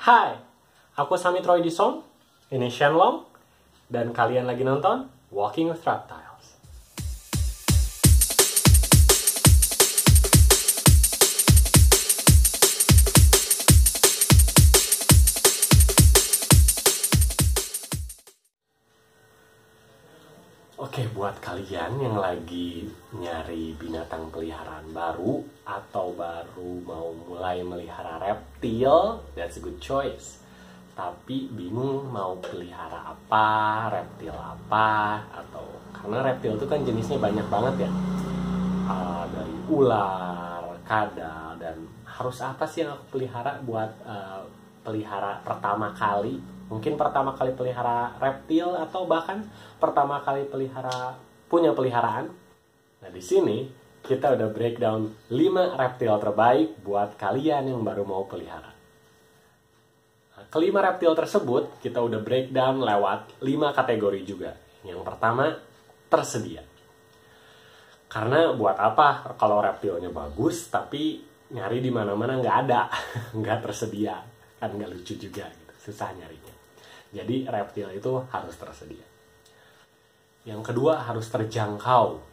Hai, aku Samit Roy Disong, ini Shenlong, dan kalian lagi nonton Walking with Reptiles. Oke, buat kalian yang lagi nyari binatang peliharaan baru atau baru mau mulai melihara reptil, that's a good choice. Tapi bingung mau pelihara apa, reptil apa, atau karena reptil itu kan jenisnya banyak banget ya. Dari ular, kadal, dan harus apa sih yang aku pelihara buat pelihara pertama kali? Mungkin pertama kali pelihara reptil atau bahkan pertama kali punya peliharaan. Nah, di sini kita udah breakdown 5 reptil terbaik buat kalian yang baru mau pelihara. Nah, kelima reptil tersebut kita udah breakdown lewat 5 kategori juga. Yang pertama, tersedia. Karena buat apa kalau reptilnya bagus tapi nyari di mana-mana nggak ada, nggak tersedia, kan nggak lucu juga gitu, susah nyarinya. Jadi reptil itu harus tersedia. Yang kedua, harus terjangkau,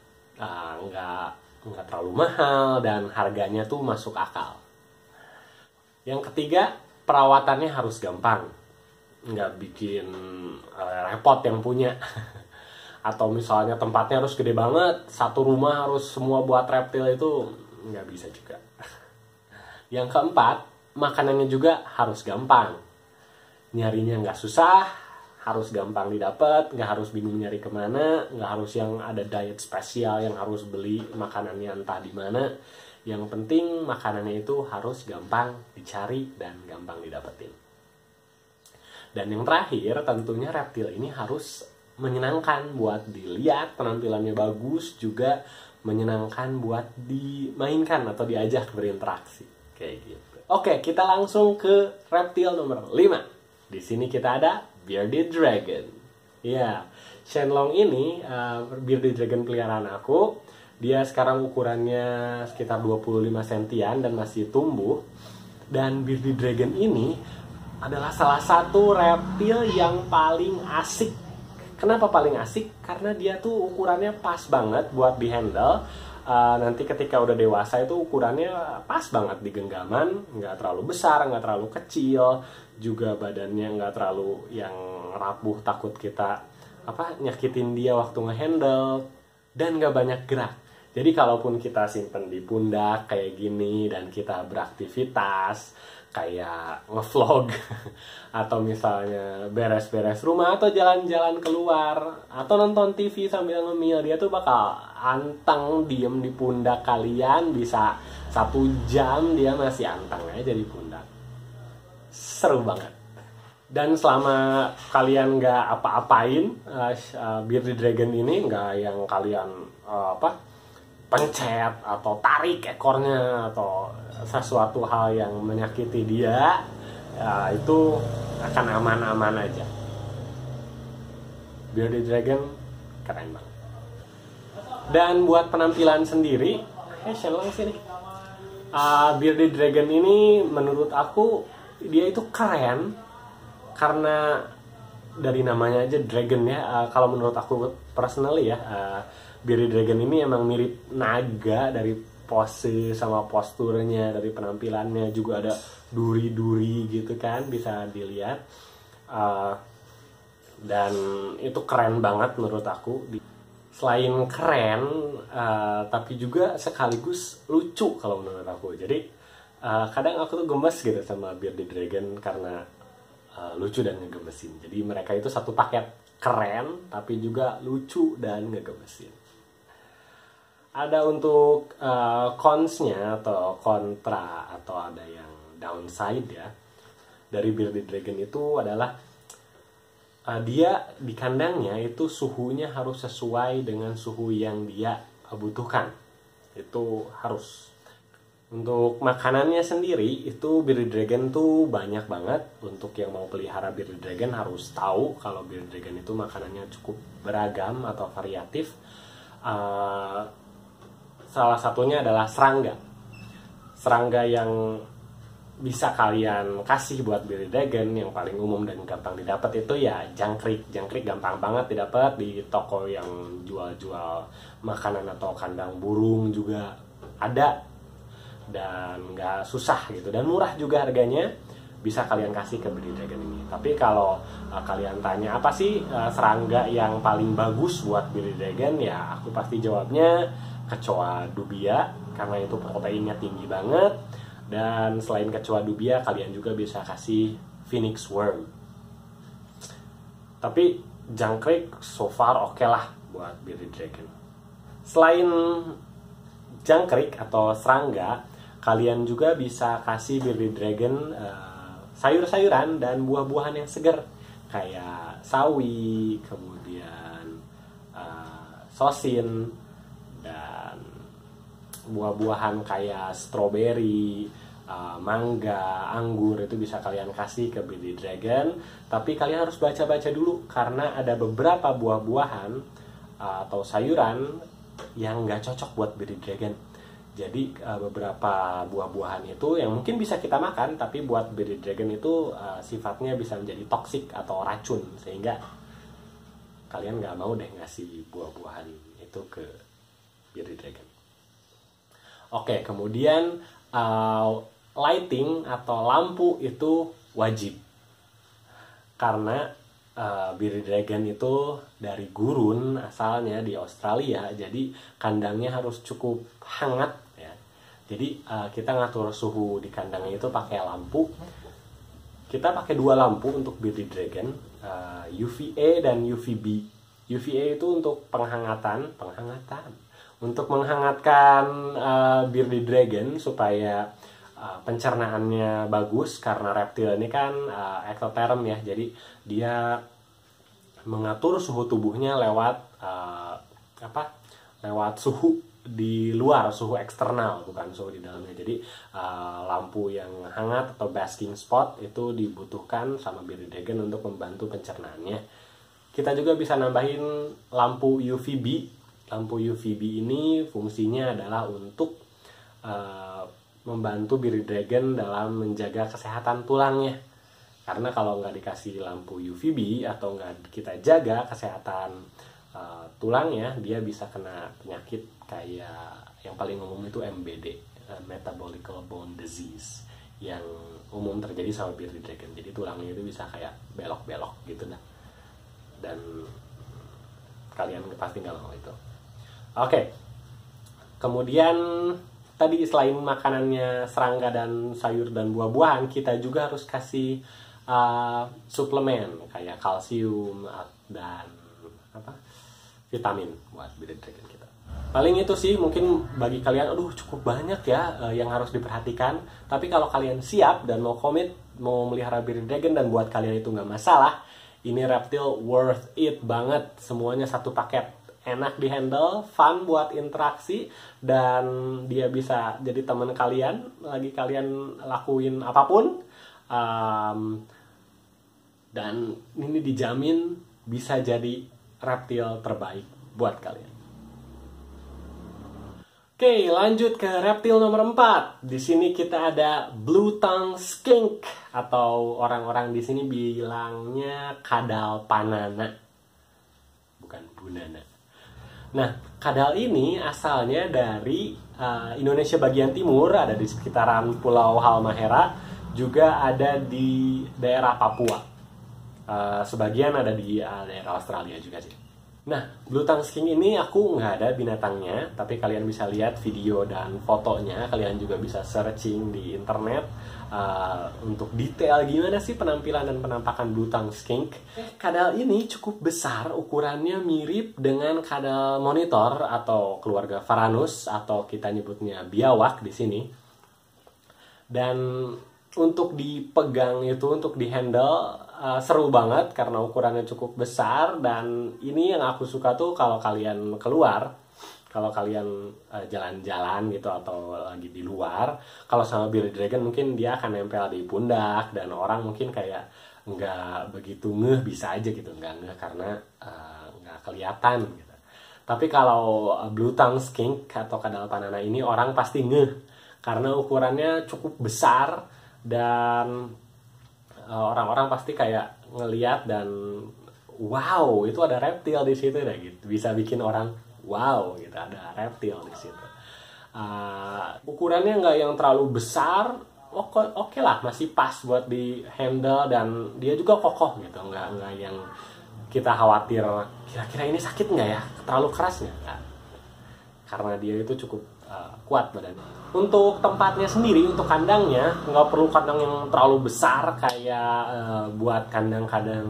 nggak terlalu mahal dan harganya tuh masuk akal. Yang ketiga, perawatannya harus gampang, nggak bikin repot yang punya. Atau misalnya tempatnya harus gede banget, satu rumah harus semua buat reptil, itu nggak bisa juga. Yang keempat, makanannya juga harus gampang. Nyarinya nggak susah, harus gampang didapat, nggak harus bingung nyari kemana, nggak harus yang ada diet spesial yang harus beli makanannya entah di mana. Yang penting makanannya itu harus gampang dicari dan gampang didapetin. Dan yang terakhir, tentunya reptil ini harus menyenangkan buat dilihat, penampilannya bagus, juga menyenangkan buat dimainkan atau diajak berinteraksi kayak gitu. Oke, kita langsung ke reptil nomor 5. Di sini kita ada Bearded Dragon. Ya, Shenlong ini Bearded Dragon peliharaan aku. Dia sekarang ukurannya sekitar 25 sentian dan masih tumbuh. Dan Bearded Dragon ini adalah salah satu reptil yang paling asik. Kenapa paling asik? Karena dia tuh ukurannya pas banget buat dihandle. Nanti ketika udah dewasa itu ukurannya pas banget di genggaman, nggak terlalu besar, nggak terlalu kecil, juga badannya nggak terlalu yang rapuh takut kita nyakitin dia waktu ngehandle, dan nggak banyak gerak. Jadi kalaupun kita simpen di pundak kayak gini dan kita beraktivitas kayak ngevlog atau misalnya beres-beres rumah atau jalan-jalan keluar atau nonton TV sambil ngemil, dia tuh bakal anteng diem di pundak kalian, bisa 1 jam dia masih anteng aja di pundak. Seru banget. Dan selama kalian nggak apa-apain Bearded Dragon ini, nggak yang kalian pencet atau tarik ekornya atau sesuatu hal yang menyakiti dia, itu akan aman-aman aja. Bearded Dragon keren banget. Dan buat penampilan sendiri, Shenlong sini. Bearded Dragon ini menurut aku dia itu keren karena dari namanya aja dragon ya. Kalau menurut aku personally ya, Bearded Dragon ini emang mirip naga dari pose sama posturnya, dari penampilannya juga ada duri-duri gitu kan, bisa dilihat. Dan itu keren banget menurut aku. Selain keren, tapi juga sekaligus lucu kalau menurut aku. Jadi kadang aku tuh gemes gitu sama Bearded Dragon karena lucu dan ngegemesin. Jadi mereka itu satu paket, keren tapi juga lucu dan ngegemesin. Ada untuk cons-nya atau kontra atau ada yang downside ya dari Bearded Dragon itu adalah dia di kandangnya itu suhunya harus sesuai dengan suhu yang dia butuhkan. Itu harus. Untuk makanannya sendiri itu Bearded Dragon tuh banyak banget. Untuk yang mau pelihara Bearded Dragon harus tahu kalau Bearded Dragon itu makanannya cukup beragam atau variatif. Salah satunya adalah serangga. Serangga yang bisa kalian kasih buat bearded dragon yang paling umum dan gampang didapat itu ya jangkrik. Jangkrik gampang banget didapat di toko yang jual-jual makanan atau kandang burung juga ada, dan nggak susah gitu, dan murah juga harganya. Bisa kalian kasih ke bearded dragon ini. Tapi kalau kalian tanya apa sih serangga yang paling bagus buat bearded dragon, ya aku pasti jawabnya kecoa dubia, karena itu proteinnya tinggi banget. Dan selain kecoa dubia, kalian juga bisa kasih phoenix worm. Tapi jangkrik so far oke lah buat bearded dragon. Selain jangkrik atau serangga, kalian juga bisa kasih bearded dragon sayur-sayuran dan buah-buahan yang segar, kayak sawi, kemudian sosin, dan buah-buahan kayak stroberi, mangga, anggur, itu bisa kalian kasih ke bearded dragon. Tapi kalian harus baca-baca dulu, karena ada beberapa buah-buahan atau sayuran yang nggak cocok buat bearded dragon. Jadi beberapa buah-buahan itu yang mungkin bisa kita makan, tapi buat bearded dragon itu sifatnya bisa menjadi toksik atau racun, sehingga kalian nggak mau deh ngasih buah-buahan itu ke bearded dragon. Oke, kemudian lighting atau lampu itu wajib, karena bearded dragon itu dari gurun asalnya di Australia, jadi kandangnya harus cukup hangat ya. Jadi kita ngatur suhu di kandangnya itu pakai lampu. Kita pakai 2 lampu untuk bearded dragon, UVA dan UVB. UVA itu untuk penghangatan, untuk menghangatkan bearded dragon supaya pencernaannya bagus, karena reptil ini kan ektoterm ya, jadi dia mengatur suhu tubuhnya lewat lewat suhu di luar, suhu eksternal, bukan suhu di dalamnya. Jadi lampu yang hangat atau basking spot itu dibutuhkan sama bearded dragon untuk membantu pencernaannya. Kita juga bisa nambahin lampu UVB. Lampu UVB ini fungsinya adalah untuk membantu bearded dragon dalam menjaga kesehatan tulangnya. Karena kalau nggak dikasih lampu UVB atau nggak kita jaga kesehatan tulangnya, dia bisa kena penyakit kayak yang paling umum itu MBD, Metabolic Bone Disease, yang umum terjadi sama bearded dragon. Jadi tulangnya itu bisa kayak belok-belok gitu dah. Dan kalian pasti nggak mau itu. Oke, kemudian tadi selain makanannya serangga dan sayur dan buah-buahan, kita juga harus kasih suplemen kayak kalsium dan vitamin buat bearded dragon kita. Paling itu sih mungkin bagi kalian, aduh cukup banyak ya yang harus diperhatikan. Tapi kalau kalian siap dan mau komit, mau melihara bearded dragon dan buat kalian itu nggak masalah, ini reptil worth it banget. Semuanya satu paket. Enak di handle, fun buat interaksi, dan dia bisa jadi teman kalian lagi kalian lakuin apapun, dan ini dijamin bisa jadi reptil terbaik buat kalian. Oke, lanjut ke reptil nomor 4. Di sini kita ada blue tongue skink, atau orang-orang di sini bilangnya kadal panana, bukan bunana. Nah, kadal ini asalnya dari Indonesia bagian timur, ada di sekitaran Pulau Halmahera, juga ada di daerah Papua. Sebagian ada di daerah Australia juga sih. Nah, blue tongue skink ini aku nggak ada binatangnya, tapi kalian bisa lihat video dan fotonya. Kalian juga bisa searching di internet untuk detail gimana sih penampilan dan penampakan blue tongue skink. Kadal ini cukup besar, ukurannya mirip dengan kadal monitor atau keluarga Varanus, atau kita nyebutnya biawak di sini. Dan untuk dipegang itu, untuk dihandle seru banget karena ukurannya cukup besar. Dan ini yang aku suka tuh kalau kalian keluar, kalau kalian jalan-jalan gitu atau lagi di luar, kalau sama bearded dragon mungkin dia akan nempel di pundak, dan orang mungkin kayak nggak begitu ngeh, bisa aja gitu nggak ngeh karena nggak kelihatan gitu. Tapi kalau blue tongue skink atau kadal panana ini orang pasti ngeh karena ukurannya cukup besar, dan orang-orang pasti kayak ngeliat dan wow, itu ada reptil di situ dah gitu. Bisa bikin orang wow gitu, ada reptil di situ. Ukurannya nggak yang terlalu besar, oke lah, masih pas buat di handle, dan dia juga kokoh gitu, nggak yang kita khawatir kira-kira ini sakit nggak ya, terlalu keras nggak, karena dia itu cukup kuat badannya. Untuk tempatnya sendiri, untuk kandangnya nggak perlu kandang yang terlalu besar kayak buat kandang-kandang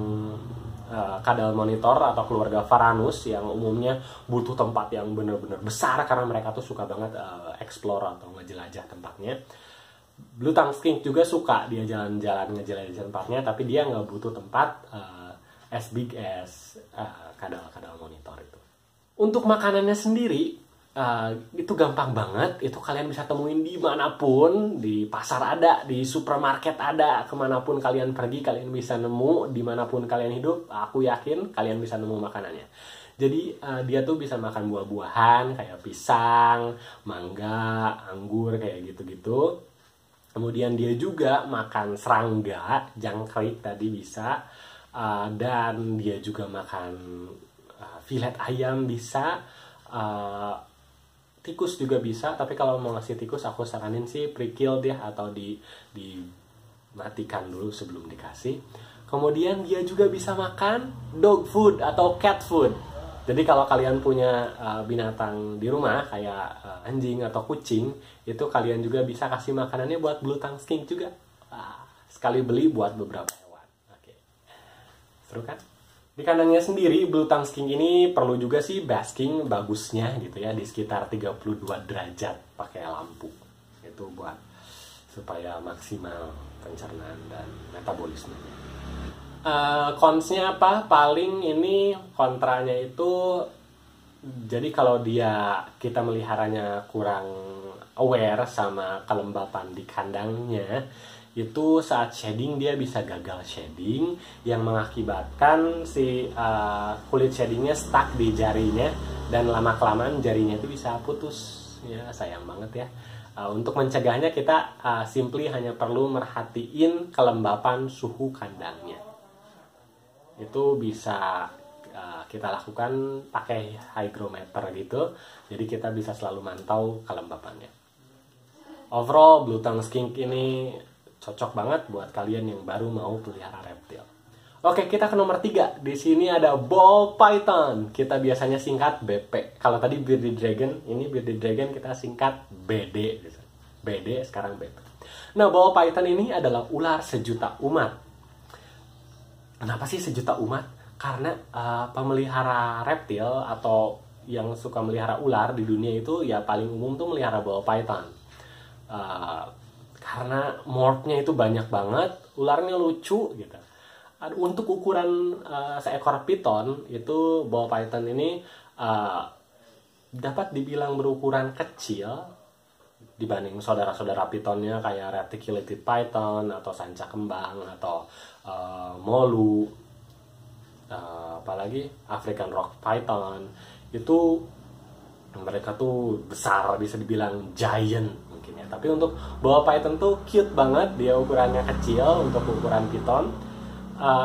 kadal monitor atau keluarga Varanus yang umumnya butuh tempat yang benar-benar besar karena mereka tuh suka banget explore atau ngejelajah tempatnya. Blue tongue skink juga suka dia jalan-jalan ngejelajah tempatnya, tapi dia nggak butuh tempat as big as kadal-kadal monitor itu. Untuk makanannya sendiri itu gampang banget, itu kalian bisa temuin dimanapun, di pasar ada, di supermarket ada, kemanapun kalian pergi kalian bisa nemu, dimanapun kalian hidup, aku yakin kalian bisa nemu makanannya. Jadi dia tuh bisa makan buah-buahan kayak pisang, mangga, anggur kayak gitu-gitu. Kemudian dia juga makan serangga, jangkrik tadi bisa, dan dia juga makan filet ayam bisa, tikus juga bisa, tapi kalau mau ngasih tikus aku saranin sih pre-kill dia atau dimatikan dulu sebelum dikasih. Kemudian dia juga bisa makan dog food atau cat food. Jadi kalau kalian punya binatang di rumah kayak anjing atau kucing, itu kalian juga bisa kasih makanannya buat blue tongue skink juga. Sekali beli buat beberapa hewan. Oke. Seru kan? Di kandangnya sendiri, blue tongue skink ini perlu juga sih basking bagusnya gitu ya, di sekitar 32 derajat pakai lampu. Itu buat supaya maksimal pencernaan dan metabolismenya. Cons-nya apa? Paling ini kontranya itu, jadi kalau kita meliharanya kurang aware sama kelembapan di kandangnya, itu saat shading dia bisa gagal shading yang mengakibatkan si kulit shadingnya stuck di jarinya, dan lama-kelamaan jarinya itu bisa putus ya, sayang banget ya. Untuk mencegahnya kita simply hanya perlu merhatiin kelembapan suhu kandangnya. Itu bisa kita lakukan pakai hygrometer gitu, jadi kita bisa selalu mantau kelembapannya. Overall blue tongue skink ini cocok banget buat kalian yang baru mau pelihara reptil. Oke, kita ke nomor 3. Di sini ada ball python. Kita biasanya singkat BP. Kalau tadi bearded dragon, ini bearded dragon kita singkat BD. BD sekarang BP. Nah, ball python ini adalah ular sejuta umat. Kenapa sih sejuta umat? Karena pemelihara reptil atau yang suka melihara ular di dunia itu ya paling umum tuh melihara ball python. Karena morphnya itu banyak banget, ularnya lucu gitu. Untuk ukuran seekor python itu, ball python ini dapat dibilang berukuran kecil dibanding saudara-saudara pythonnya kayak reticulated python atau sanca kembang atau molu, apalagi African rock python. Itu mereka tuh besar, bisa dibilang giant mungkin ya. Tapi untuk ball python tuh cute banget, dia ukurannya kecil untuk ukuran python,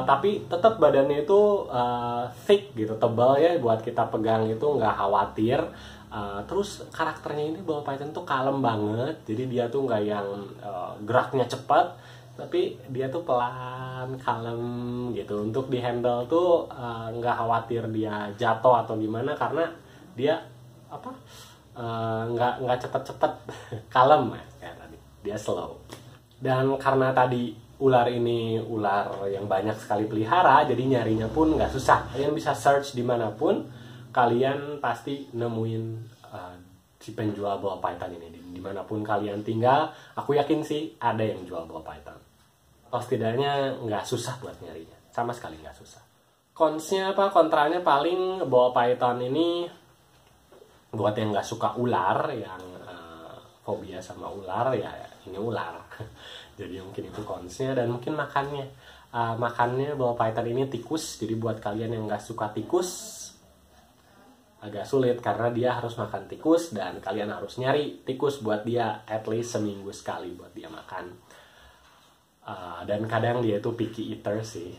tapi tetap badannya itu thick gitu, tebal ya, buat kita pegang itu nggak khawatir. Terus karakternya ini ball python tuh kalem banget, jadi dia tuh nggak yang geraknya cepat, tapi dia tuh pelan, kalem gitu. Untuk di handle tuh nggak khawatir dia jatuh atau gimana, karena dia nggak cepet-cepet, kalem ya, kayak tadi dia slow. Dan karena tadi ular ini ular yang banyak sekali pelihara, jadi nyarinya pun nggak susah. Kalian bisa search dimanapun, kalian pasti nemuin si penjual ball python ini. Dimanapun kalian tinggal, aku yakin sih ada yang jual ball python. Atau setidaknya nggak susah buat nyarinya, sama sekali nggak susah. Cons-nya apa? Kontranya paling ball python ini buat yang nggak suka ular, yang fobia sama ular, ya ini ular. Jadi mungkin itu cons-nya. Dan mungkin makannya ball python ini tikus. Jadi buat kalian yang nggak suka tikus agak sulit, karena dia harus makan tikus dan kalian harus nyari tikus buat dia at least seminggu sekali buat dia makan. Dan kadang dia itu picky eater sih.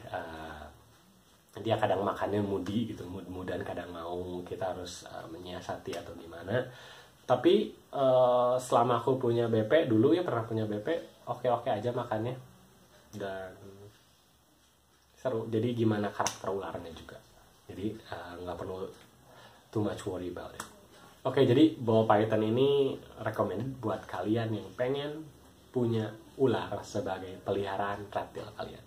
Dia kadang makannya moody gitu, mood-moodan, kadang mau kita harus menyiasati atau gimana. Tapi selama aku punya BP dulu ya, pernah punya BP, oke-oke aja makannya dan seru. Jadi gimana karakter ularnya juga, jadi nggak perlu too much worry about it. Oke, jadi ball python ini recommended buat kalian yang pengen punya ular sebagai peliharaan reptil kalian.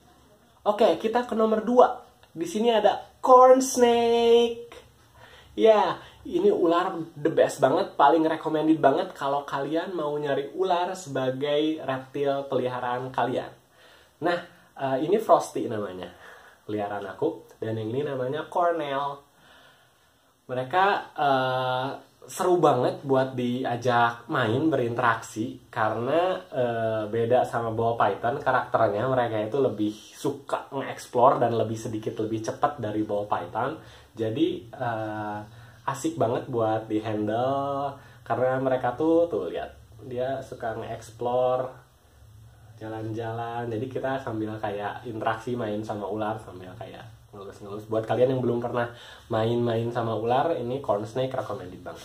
Oke, kita ke nomor 2. Di sini ada corn snake. Ya, ini ular the best banget, paling recommended banget kalau kalian mau nyari ular sebagai reptil peliharaan kalian. Nah, ini Frosty namanya, peliharaan aku, dan yang ini namanya Cornell. Mereka seru banget buat diajak main, berinteraksi, karena beda sama ball python, karakternya mereka itu lebih suka nge-explore dan sedikit lebih cepat dari ball python. Jadi asik banget buat di-handle, karena mereka tuh lihat, dia suka nge-explore, jalan-jalan. Jadi kita sambil kayak interaksi main sama ular, sambil kayak ngelus-ngelus. Buat kalian yang belum pernah main-main sama ular, ini corn snake recommended banget.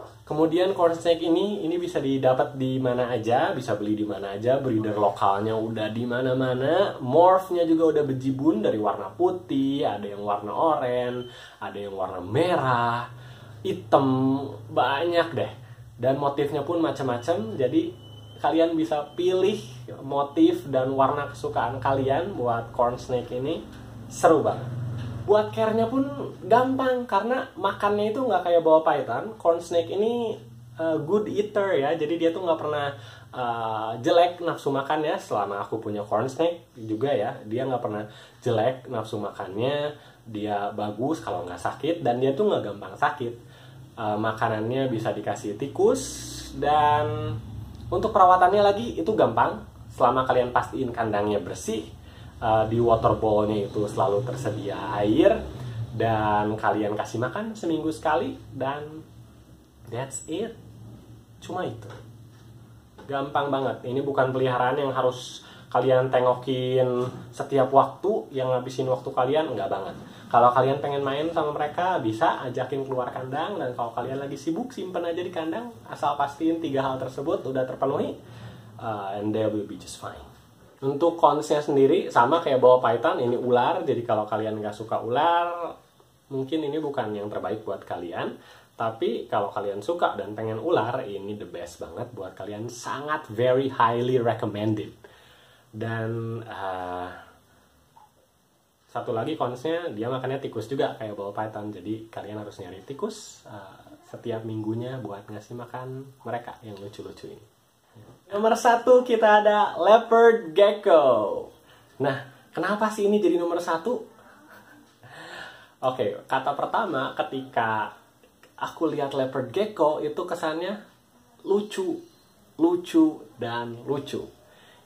Kemudian corn snake ini bisa didapat di mana aja, bisa beli di mana aja, breeder lokalnya udah di mana-mana. Morphnya juga udah bejibun dari warna putih, ada yang warna oranye, ada yang warna merah, hitam, banyak deh. Dan motifnya pun macam-macam, jadi kalian bisa pilih motif dan warna kesukaan kalian buat corn snake ini. Seru banget. Buat care-nya pun gampang, karena makannya itu nggak kayak ball python. Corn snake ini good eater ya, jadi dia tuh nggak pernah jelek nafsu makannya. Selama aku punya corn snake juga ya, dia nggak pernah jelek nafsu makannya. Dia bagus kalau nggak sakit, dan dia tuh nggak gampang sakit. Makanannya bisa dikasih tikus, dan untuk perawatannya lagi itu gampang. Selama kalian pastiin kandangnya bersih, di water bowl-nya itu selalu tersedia air, dan kalian kasih makan seminggu sekali, dan that's it. Cuma itu. Gampang banget. Ini bukan peliharaan yang harus kalian tengokin setiap waktu, yang ngabisin waktu kalian, enggak banget. Kalau kalian pengen main sama mereka, bisa ajakin keluar kandang, dan kalau kalian lagi sibuk, simpen aja di kandang, asal pastiin 3 hal tersebut udah terpenuhi, and they will be just fine. Untuk konsnya sendiri sama kayak ball python, ini ular. Jadi kalau kalian nggak suka ular, mungkin ini bukan yang terbaik buat kalian. Tapi kalau kalian suka dan pengen ular, ini the best banget buat kalian. Sangat very highly recommended. Dan satu lagi konsnya, dia makannya tikus juga kayak ball python. Jadi kalian harus nyari tikus setiap minggunya buat ngasih makan mereka yang lucu-lucu ini. Nomor 1 kita ada leopard gecko. Nah, kenapa sih ini jadi nomor 1? Oke, kata pertama ketika aku lihat leopard gecko itu kesannya lucu, dan lucu.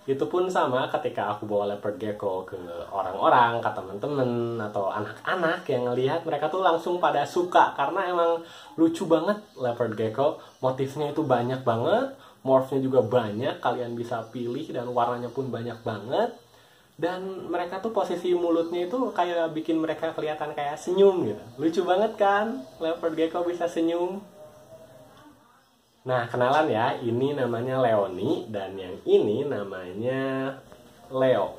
Itu pun sama ketika aku bawa leopard gecko ke orang-orang, ke teman-teman atau anak-anak yang ngelihat, mereka tuh langsung pada suka karena emang lucu banget leopard gecko. Motifnya itu banyak banget. Morphnya juga banyak, kalian bisa pilih, dan warnanya pun banyak banget. Dan mereka tuh posisi mulutnya itu kayak bikin mereka kelihatan kayak senyum gitu. Lucu banget kan? Leopard gecko bisa senyum. Nah, kenalan ya, ini namanya Leonie, dan yang ini namanya Leo.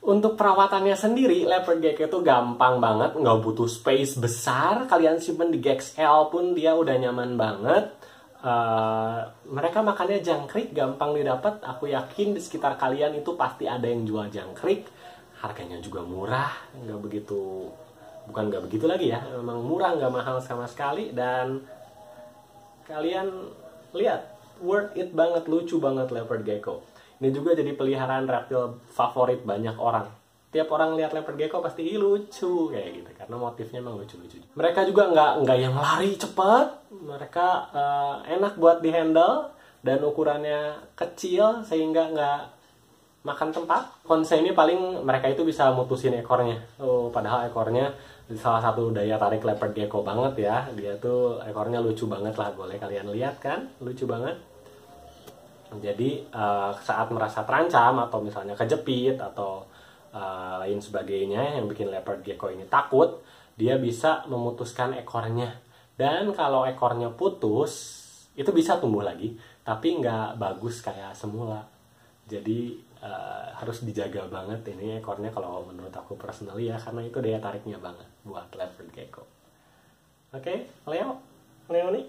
Untuk perawatannya sendiri, leopard gecko itu gampang banget, nggak butuh space besar. Kalian simpen di XL pun dia udah nyaman banget. Mereka makannya jangkrik, gampang didapat. Aku yakin di sekitar kalian itu pasti ada yang jual jangkrik. Harganya juga murah, nggak begitu lagi ya. Memang murah, nggak mahal sama sekali. Dan kalian lihat, worth it banget, lucu banget leopard gecko. Ini juga jadi peliharaan reptil favorit banyak orang. Tiap orang lihat leopard gecko pasti lucu kayak gitu, karena motifnya emang lucu-lucu. Mereka juga nggak yang lari cepet. Mereka enak buat dihandle, dan ukurannya kecil sehingga nggak makan tempat. Konsep ini paling mereka itu bisa mutusin ekornya. Padahal ekornya salah satu daya tarik leopard gecko banget ya. Dia tuh ekornya lucu banget lah, boleh kalian lihat kan, lucu banget. Jadi saat merasa terancam atau misalnya kejepit atau lain sebagainya yang bikin leopard gecko ini takut, dia bisa memutuskan ekornya. Dan kalau ekornya putus, itu bisa tumbuh lagi, tapi nggak bagus kayak semula. Jadi harus dijaga banget ini ekornya kalau menurut aku personally ya, karena itu daya tariknya banget buat leopard gecko. Oke, Leo nih.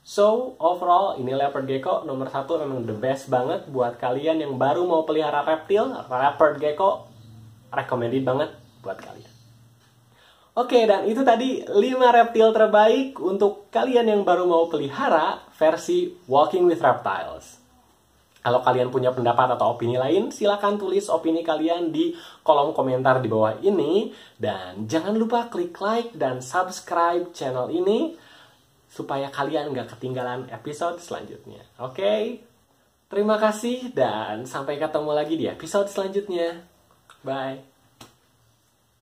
So, overall, ini leopard gecko nomor 1 memang the best banget buat kalian yang baru mau pelihara reptil. Leopard gecko recommended banget buat kalian. Oke, dan itu tadi 5 reptil terbaik untuk kalian yang baru mau pelihara versi Walking with Reptiles. Kalau kalian punya pendapat atau opini lain, silakan tulis opini kalian di kolom komentar di bawah ini. Dan jangan lupa klik like dan subscribe channel ini supaya kalian nggak ketinggalan episode selanjutnya. Oke? Terima kasih dan sampai ketemu lagi di episode selanjutnya. Bye.